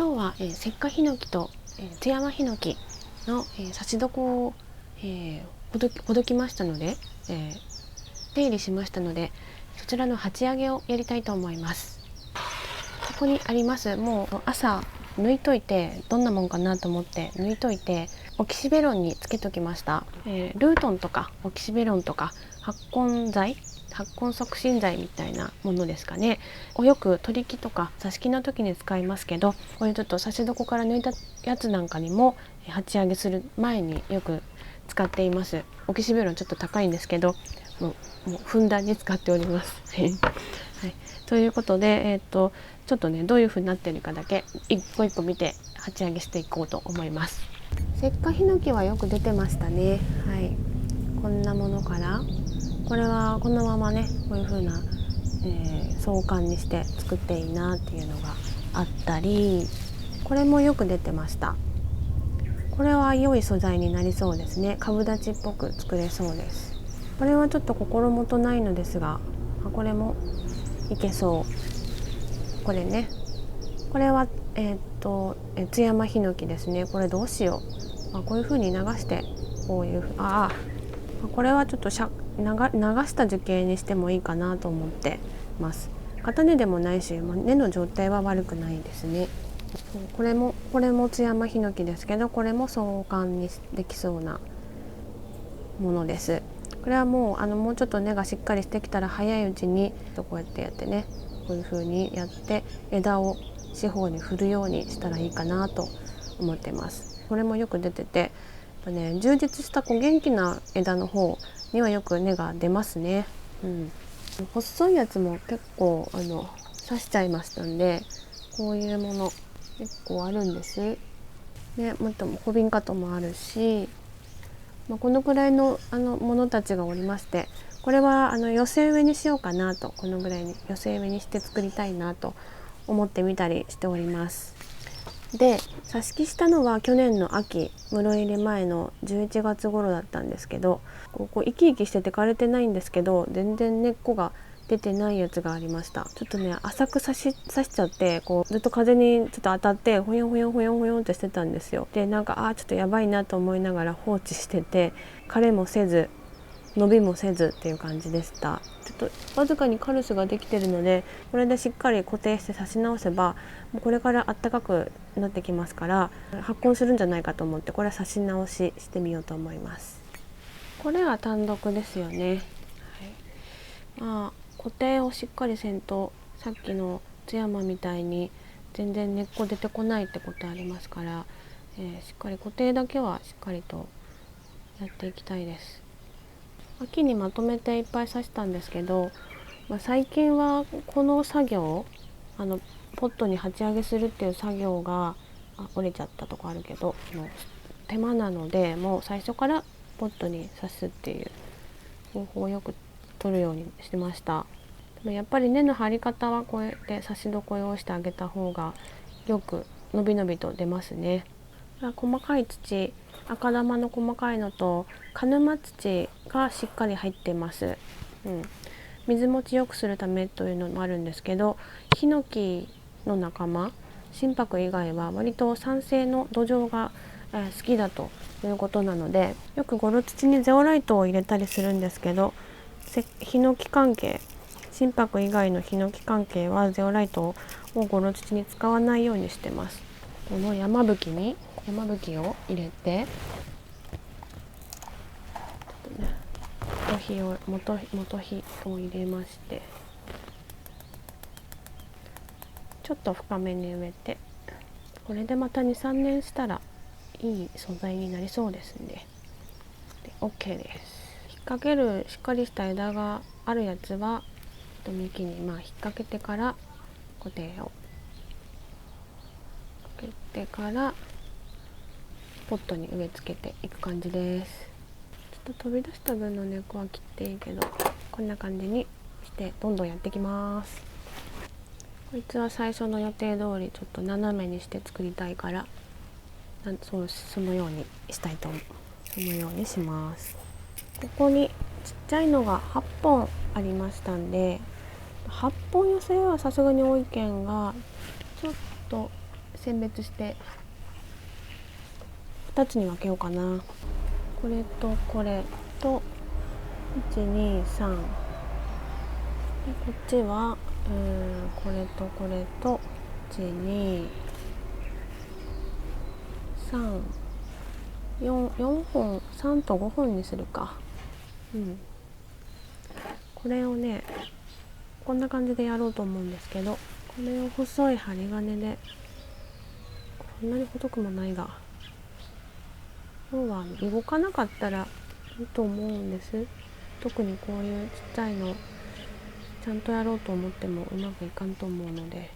今日は、石化ヒノキと、津山ヒノキの、差し床を、ほどきましたので、手入れしましたので、そちらの鉢上げをやりたいと思います。ここにあります。もう朝抜いといて、どんなもんかなと思って抜いといて、オキシベロンにつけときました。ルートンとかオキシベロンとか発根促進剤みたいなものですかね。よく取り木とか挿し木の時に使いますけど、こういうちょっと差し床から抜いたやつなんかにも鉢上げする前によく使っています。オキシベロンちょっと高いんですけど、もうふんだんに使っております。はい、ということで、ちょっとねどういう風になってるかだけ一個一個見て鉢上げしていこうと思います。石化ヒノキはよく出てましたね。はい、こんなものから、これはこのままねこういう風な、相関にして作っていいなっていうのがあったり、これもよく出てました。これは良い素材になりそうですね。株立ちっぽく作れそうです。これはちょっと心もとないのですが、これもいけそう。これね、これは津山ヒノキですね。これどうしよう。こういう風に流してこういうこれはちょっと流した樹形にしてもいいかなと思ってます。片根でもないし、根の状態は悪くないですね。これも津山ヒノキですけど、これも相関にできそうなものです。これはもうちょっと根がしっかりしてきたら早いうちにこうやってやってね、こういう風にやって枝を四方に振るようにしたらいいかなと思ってます。これもよく出てて、充実した元気な枝の方にはよく根が出ますね。細いやつも結構刺しちゃいましたんで、こういうもの結構あるんです。ね、もっとも小瓶カトもあるし、このくらいのものたちがおりまして、これは寄せ植えにしようかなと、このぐらいに寄せ植えにして作りたいなと思ってみたりしております。で、挿し木したのは去年の秋、室入り前の11月頃だったんですけど、ここ生き生きしてて枯れてないんですけど、全然根っこが出てないやつがありました。ちょっとね浅く刺しちゃって、ずっと風にちょっと当たってほよんほよんほよんほよんってしてたんですよ。で、ちょっとやばいなと思いながら放置してて、枯れもせず伸びもせずっていう感じでした。ちょっとわずかにカルスができてるので、これでしっかり固定して刺し直せば、もうこれから暖かくなってきますから発根するんじゃないかと思って、これは刺し直ししてみようと思います。これは単独ですよね。固定をしっかりせんと、さっきの津山みたいに全然根っこ出てこないってことありますから、しっかり固定だけはしっかりとやっていきたいです。秋にまとめていっぱい刺したんですけど、最近はこの作業、ポットに鉢上げするっていう作業が折れちゃったとこあるけど手間なので、もう最初からポットに刺すっていう方法をよく取るようにしてました。でもやっぱり根の張り方はこうやって刺し床用意してあげた方がよく伸び伸びと出ますね。細かい土、赤玉の細かいのと鹿沼土がしっかり入ってます。水持ちよくするためというのもあるんですけど、ヒノキの仲間、心拍以外は割と酸性の土壌が好きだということなので、よくゴロ土にゼオライトを入れたりするんですけど、ヒノキ関係、心拍以外のヒノキ関係はゼオライトをゴロ土に使わないようにしてます。この山吹を入れて、元火を入れまして、ちょっと深めに植えて、これでまた 2,3 年したらいい素材になりそうですんで OK です。引っ掛けるしっかりした枝があるやつは幹に引っ掛けてから固定をかけてからポットに植え付けていく感じです。ちょっと飛び出した分の根っこは切っていいけど、こんな感じにしてどんどんやっていきます。こいつは最初の予定通りちょっと斜めにして作りたいから、そのようにしたいと思う。そのようにします。ここにちっちゃいのが8本ありましたんで、8本寄せはさすがに多いけんが、ちょっと選別して2つに分けようかな。これとこれと123で、こっちはこれとこれと12344本、3と5本にするか。これをねこんな感じでやろうと思うんですけど、これを細い針金で、こんなに細くもないが、今日は動かなかったらいいと思うんです。特にこういうちっちゃいのちゃんとやろうと思ってもうまくいかんと思うので、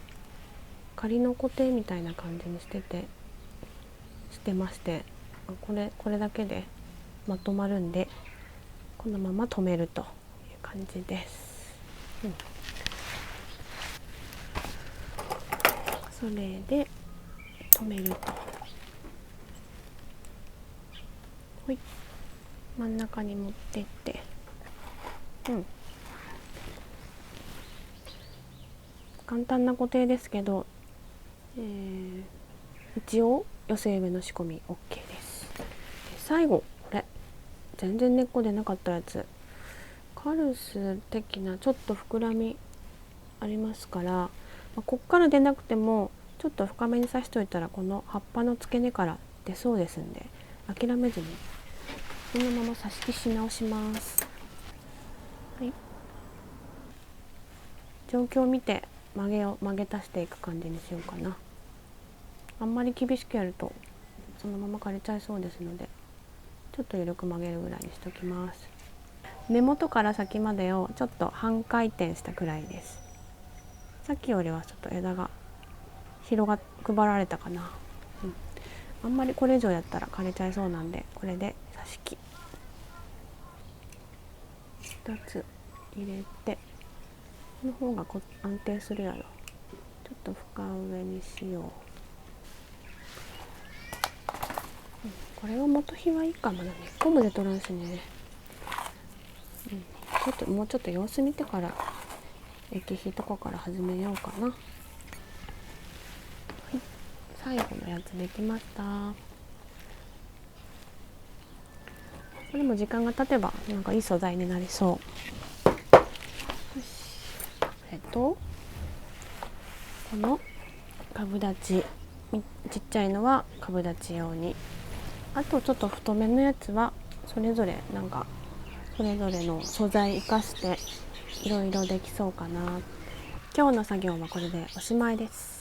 仮の固定みたいな感じにしてまして、これだけでまとまるんで、このまま留めるという感じです。それで留めると、ほい、真ん中に持ってって、簡単な固定ですけど、一応寄せ植えの仕込み OK です。で最後、これ全然根っこ出なかったやつ、カルス的なちょっと膨らみありますから、こっから出なくてもちょっと深めに刺しといたら、この葉っぱの付け根から出そうですんで、諦めずにこのまま刺し木し直します。はい、状況を見て曲げ足していく感じにしようかな。あんまり厳しくやるとそのまま枯れちゃいそうですので、ちょっと緩く曲げるぐらいにしときます。根元から先までをちょっと半回転したくらいです。さっきよりはちょっと枝が配られたかな。あんまりこれ以上やったら枯れちゃいそうなんで、これで挿し木2つ入れて、この方が安定するやろ。ちょっと深上にしよう。これは元日はいいかもな。根っこも出とらんしね。もうちょっと様子見てから液肥とかから始めようかな。はい、最後のやつできました。これも時間が経てばなんかいい素材になりそう。この株立ち、ちっちゃいのは株立ち用に、あとちょっと太めのやつはそれぞれの素材生かしていろいろできそうかな。今日の作業はこれでおしまいです。